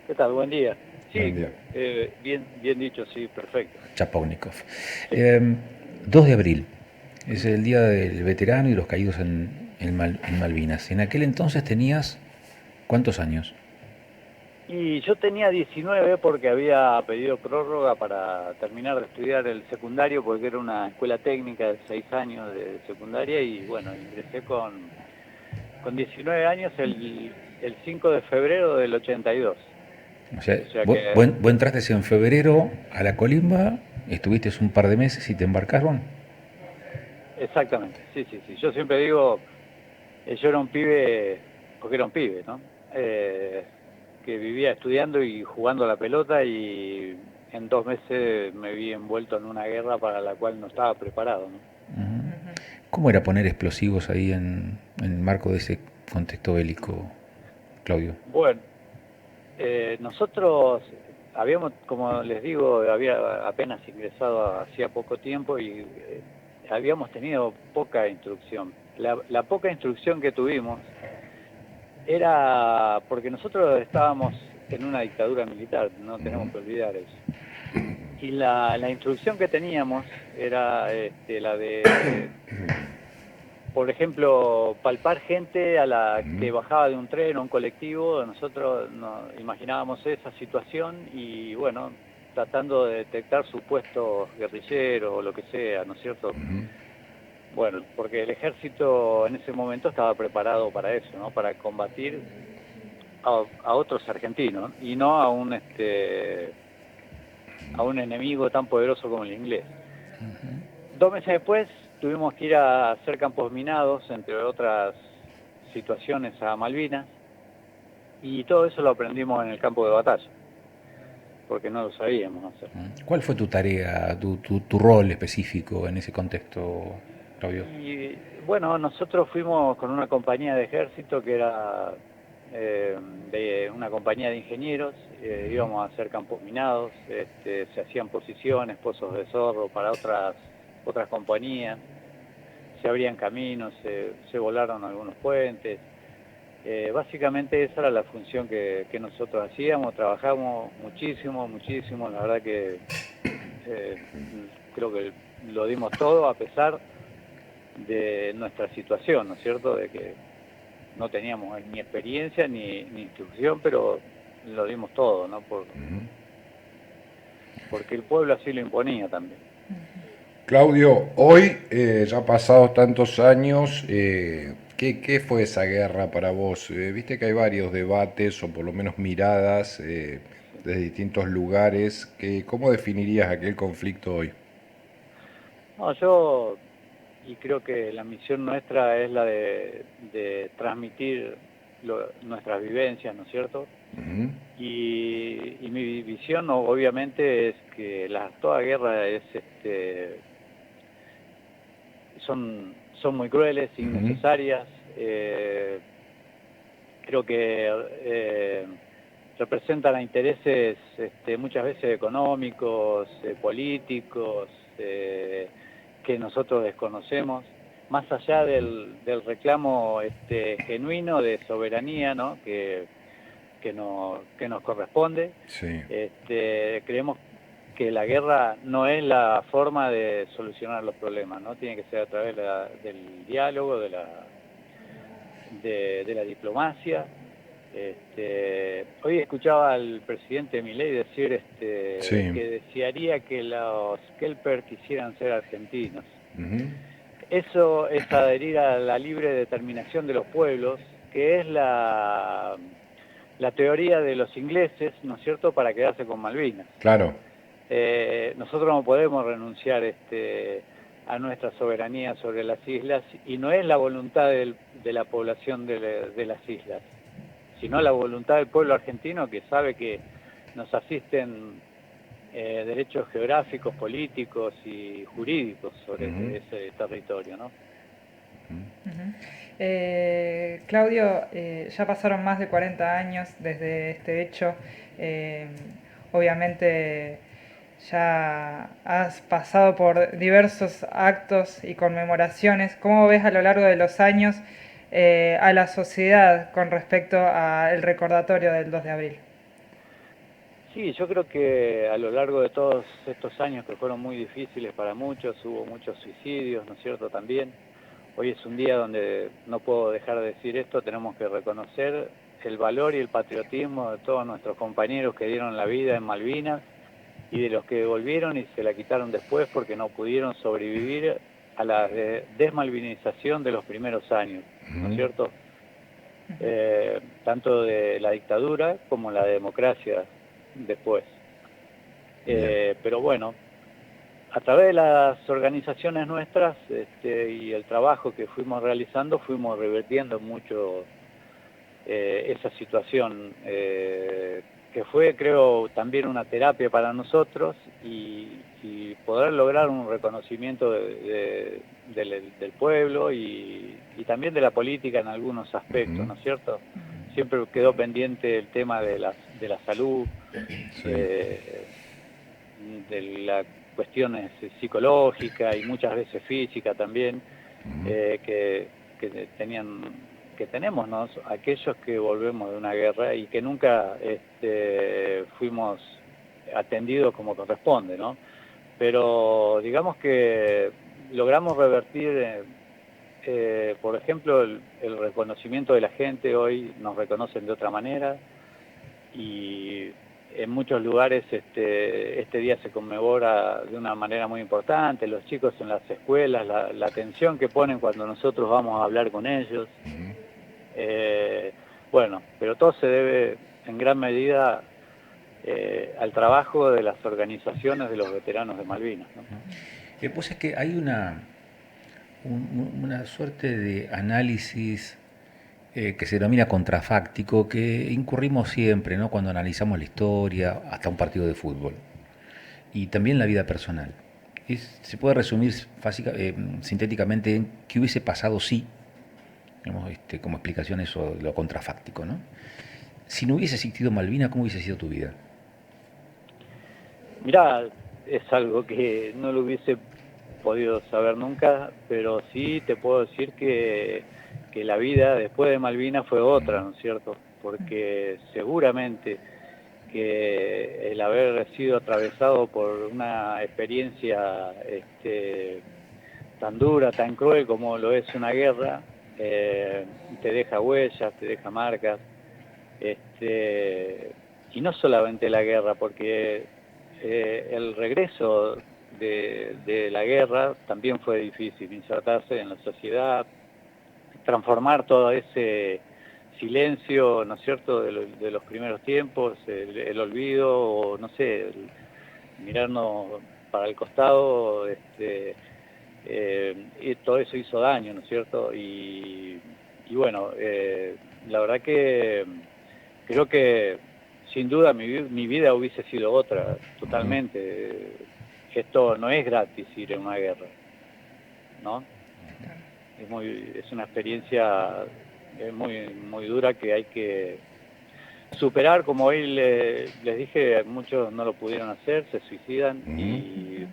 ¿Qué tal? Buen día. Buen Sí, día. bien dicho, sí, perfecto. Chapoknikov. Sí. 2 de abril es el día del veterano y los caídos en Malvinas. En aquel entonces tenías, ¿cuántos años? Y yo tenía 19 porque había pedido prórroga para terminar de estudiar el secundario, porque era una escuela técnica de 6 años de secundaria y bueno, ingresé con 19 años el 5 de febrero del 82. O sea, O sea vos entraste en febrero a la colimba, estuviste un par de meses y te embarcaron. exactamente, sí, sí, sí. Yo siempre digo, yo era un pibe, porque era un pibe, ¿no? Que vivía estudiando y jugando a la pelota y en 2 meses me vi envuelto en una guerra para la cual no estaba preparado, ¿no? ¿Cómo era poner explosivos ahí en el marco de ese contexto bélico, Claudio? Bueno, nosotros habíamos, como les digo, había apenas ingresado hacía poco tiempo y habíamos tenido poca instrucción. La poca instrucción que tuvimos era porque nosotros estábamos en una dictadura militar, no tenemos que olvidar eso. Y la instrucción que teníamos era la de, por ejemplo, palpar gente a la que bajaba de un tren o un colectivo. Nosotros nos imaginábamos esa situación y, bueno, tratando de detectar supuestos guerrilleros o lo que sea, ¿no es cierto? Bueno, porque el ejército en ese momento estaba preparado para eso, ¿no? Para combatir a otros argentinos y no a un enemigo tan poderoso como el inglés. 2 meses después tuvimos que ir a hacer campos minados, entre otras situaciones, a Malvinas, y todo eso lo aprendimos en el campo de batalla, porque no lo sabíamos hacer. ¿Cuál fue tu tarea, tu rol específico en ese contexto, Claudio? Y bueno, nosotros fuimos con una compañía de ejército que era de una compañía de ingenieros, íbamos a hacer campos minados, se hacían posiciones, pozos de zorro para otras compañías, se abrían caminos, se volaron algunos puentes. Básicamente esa era la función que nosotros hacíamos, trabajamos muchísimo, muchísimo, la verdad que eh, creo que lo dimos todo a pesar de nuestra situación, ¿no es cierto? De que no teníamos ni experiencia ni instrucción, pero lo dimos todo, ¿no? Porque el pueblo así lo imponía también. Claudio, hoy, ya pasados tantos años, ¿qué fue esa guerra para vos? Viste que hay varios debates o por lo menos miradas Sí. desde distintos lugares. ¿Cómo definirías aquel conflicto hoy? No, y creo que la misión nuestra es la de transmitir nuestras vivencias, ¿no es cierto? Y mi visión obviamente es que toda guerra son muy crueles, innecesarias. Creo que representan a intereses muchas veces económicos, políticos, que nosotros desconocemos, más allá del reclamo genuino de soberanía, ¿no? que nos corresponde. Sí. Creemos que la guerra no es la forma de solucionar los problemas, ¿no? Tiene que ser a través del diálogo, de la diplomacia. Hoy escuchaba al presidente Milei decir Sí. que desearía que los Kelper quisieran ser argentinos. Eso es adherir a la libre determinación de los pueblos, que es la teoría de los ingleses, ¿no es cierto?, para quedarse con Malvinas. Claro. Nosotros no podemos renunciar a nuestra soberanía sobre las islas y no es la voluntad de la población de las islas, sino la voluntad del pueblo argentino que sabe que nos asisten derechos geográficos, políticos y jurídicos sobre ese territorio, ¿no? Claudio, ya pasaron más de 40 años desde este hecho. Eh, Obviamente ya has pasado por diversos actos y conmemoraciones. ¿Cómo ves a lo largo de los años a la sociedad con respecto al recordatorio del 2 de abril? Sí, yo creo que a lo largo de todos estos años que fueron muy difíciles para muchos, hubo muchos suicidios, ¿no es cierto?, también. Hoy es un día donde no puedo dejar de decir esto, tenemos que reconocer el valor y el patriotismo de todos nuestros compañeros que dieron la vida en Malvinas y de los que volvieron y se la quitaron después porque no pudieron sobrevivir a la desmalvinización de los primeros años, ¿no es Ujú. cierto? Tanto de la dictadura como la democracia después. Bien. Pero bueno, a través de las organizaciones nuestras y el trabajo que fuimos realizando, fuimos revirtiendo mucho esa situación, que fue, creo, también una terapia para nosotros y poder lograr un reconocimiento del pueblo y también de la política en algunos aspectos, Ujú. ¿no es cierto? Siempre quedó pendiente el tema de la salud, Sí. de, de las cuestiones psicológicas y muchas veces física también, Ujú. que tenían que tenemos, ¿no?, aquellos que volvemos de una guerra y que nunca fuimos atendidos como corresponde, ¿no? Pero digamos que logramos revertir, por ejemplo, el reconocimiento de la gente. Hoy nos reconocen de otra manera y en muchos lugares este día se conmemora de una manera muy importante. Los chicos en las escuelas, la atención que ponen cuando nosotros vamos a hablar con ellos. Eh, bueno, pero todo se debe en gran medida al trabajo de las organizaciones de los veteranos de Malvinas, ¿no? Pues es que hay una suerte de análisis que se denomina contrafáctico, que incurrimos siempre, ¿no?, cuando analizamos la historia, hasta un partido de fútbol, y también la vida personal. Se puede resumir sintéticamente en qué hubiese pasado si, digamos, como explicación eso, lo contrafáctico, ¿no? Si no hubiese existido Malvina, ¿cómo hubiese sido tu vida? Mirá, es algo que no lo hubiese podido saber nunca, pero sí te puedo decir que la vida después de Malvinas fue otra, ¿no es cierto? Porque seguramente que el haber sido atravesado por una experiencia tan dura, tan cruel como lo es una guerra, te deja huellas, te deja marcas, y no solamente la guerra, porque el regreso de la guerra también fue difícil, insertarse en la sociedad, transformar todo ese silencio, ¿no es cierto?, de los primeros tiempos, el olvido, o no sé, mirarnos para el costado, y todo eso hizo daño, ¿no es cierto? Y bueno, la verdad que creo que sin duda mi vida hubiese sido otra, Ujú. totalmente. Esto no es gratis ir a una guerra, ¿no? Es una experiencia muy, muy dura que hay que superar. Como hoy les dije, muchos no lo pudieron hacer, se suicidan Ujú. y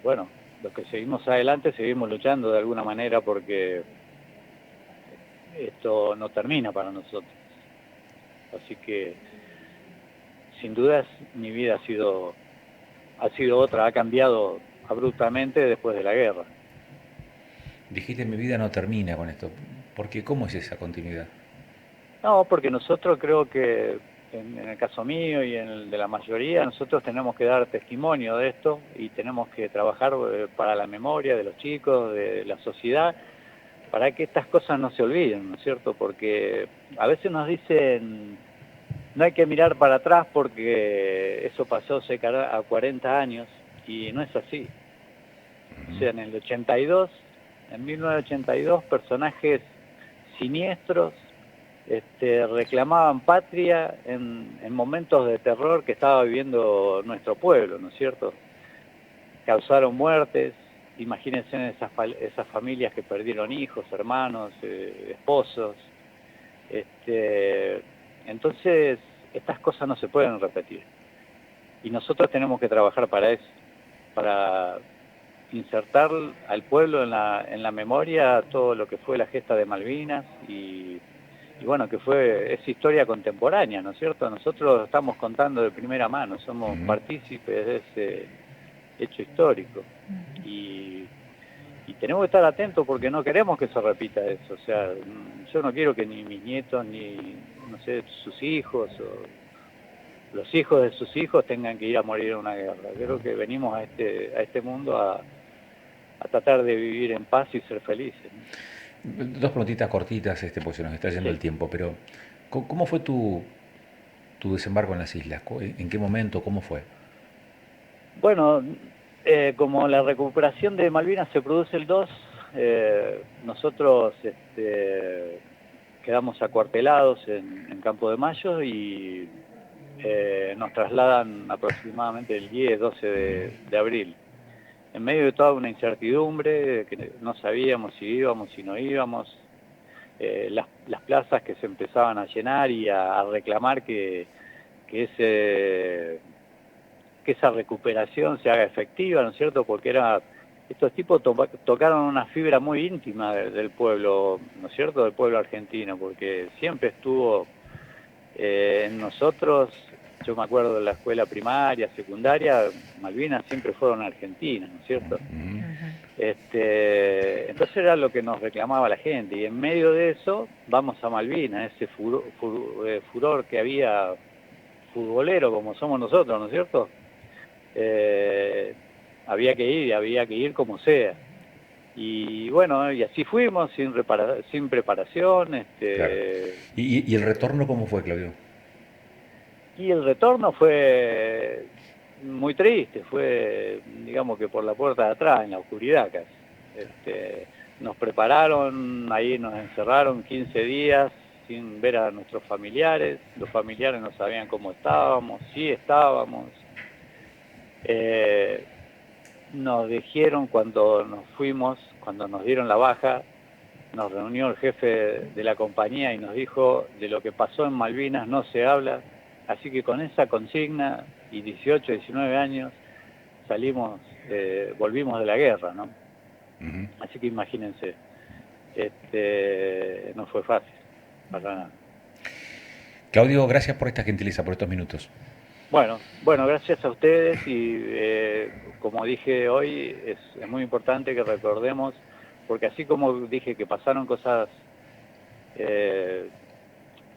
bueno, los que seguimos adelante seguimos luchando de alguna manera porque esto no termina para nosotros. Así que sin dudas mi vida ha sido otra, ha cambiado abruptamente después de la guerra. Dijiste, mi vida no termina con esto. Porque ¿cómo es esa continuidad? No, porque nosotros creo que en el caso mío y en el de la mayoría, nosotros tenemos que dar testimonio de esto y tenemos que trabajar para la memoria de los chicos, de la sociedad, para que estas cosas no se olviden, ¿no es cierto? Porque a veces nos dicen, no hay que mirar para atrás porque eso pasó hace 40 años y no es así. O sea, en 1982, personajes siniestros reclamaban patria en momentos de terror que estaba viviendo nuestro pueblo, ¿no es cierto? Causaron muertes, imagínense esas familias que perdieron hijos, hermanos, esposos. Entonces, estas cosas no se pueden repetir. Y nosotros tenemos que trabajar para eso, para insertar al pueblo en la memoria todo lo que fue la gesta de Malvinas bueno, que es historia contemporánea, ¿no es cierto? Nosotros lo estamos contando de primera mano, somos partícipes de ese hecho histórico. Y tenemos que estar atentos porque no queremos que se repita eso. O sea, yo no quiero que ni mis nietos, ni, no sé, sus hijos o los hijos de sus hijos tengan que ir a morir en una guerra. Creo que venimos a este mundo a tratar de vivir en paz y ser felices, ¿no? Dos preguntitas cortitas, pues se nos está yendo Sí. el tiempo, pero ¿cómo fue tu desembarco en las islas? ¿En qué momento? ¿Cómo fue? Bueno, como la recuperación de Malvinas se produce el 2, nosotros quedamos acuartelados en Campo de Mayo y nos trasladan aproximadamente el 10, 12 de abril. En medio de toda una incertidumbre, que no sabíamos si íbamos, si no íbamos, las plazas que se empezaban a llenar y a reclamar que esa recuperación se haga efectiva, ¿no es cierto? Porque estos tipos tocaron una fibra muy íntima del pueblo, ¿no es cierto?, del pueblo argentino, porque siempre estuvo en nosotros. Yo me acuerdo de la escuela primaria, secundaria, Malvinas siempre fueron argentinas, ¿no es cierto? Entonces era lo que nos reclamaba la gente, y en medio de eso vamos a Malvinas, ese furor que había futbolero como somos nosotros, ¿no es cierto? Había que ir como sea. Y bueno, y así fuimos, sin preparación. Claro. ¿Y el retorno cómo fue, Claudio? Y el retorno fue muy triste, fue, digamos que por la puerta de atrás, en la oscuridad casi. Nos prepararon, ahí nos encerraron 15 días sin ver a nuestros familiares. Los familiares no sabían cómo estábamos, sí estábamos. Nos dijeron cuando nos fuimos, cuando nos dieron la baja, nos reunió el jefe de la compañía y nos dijo: de lo que pasó en Malvinas no se habla. Así que con esa consigna y 18, 19 años volvimos de la guerra, ¿no? Así que imagínense, no fue fácil, para nada. Claudio, gracias por esta gentileza, por estos minutos. Bueno, gracias a ustedes y como dije hoy, es muy importante que recordemos, porque así como dije que pasaron cosas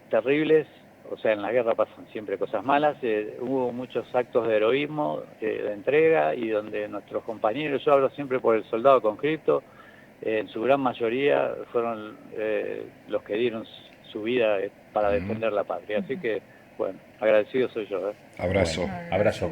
terribles, o sea, en la guerra pasan siempre cosas malas, hubo muchos actos de heroísmo, de entrega, y donde nuestros compañeros, yo hablo siempre por el soldado conscripto, en su gran mayoría fueron los que dieron su vida para defender la patria. Así que, bueno, agradecido soy yo. Abrazo. Bueno, abrazo.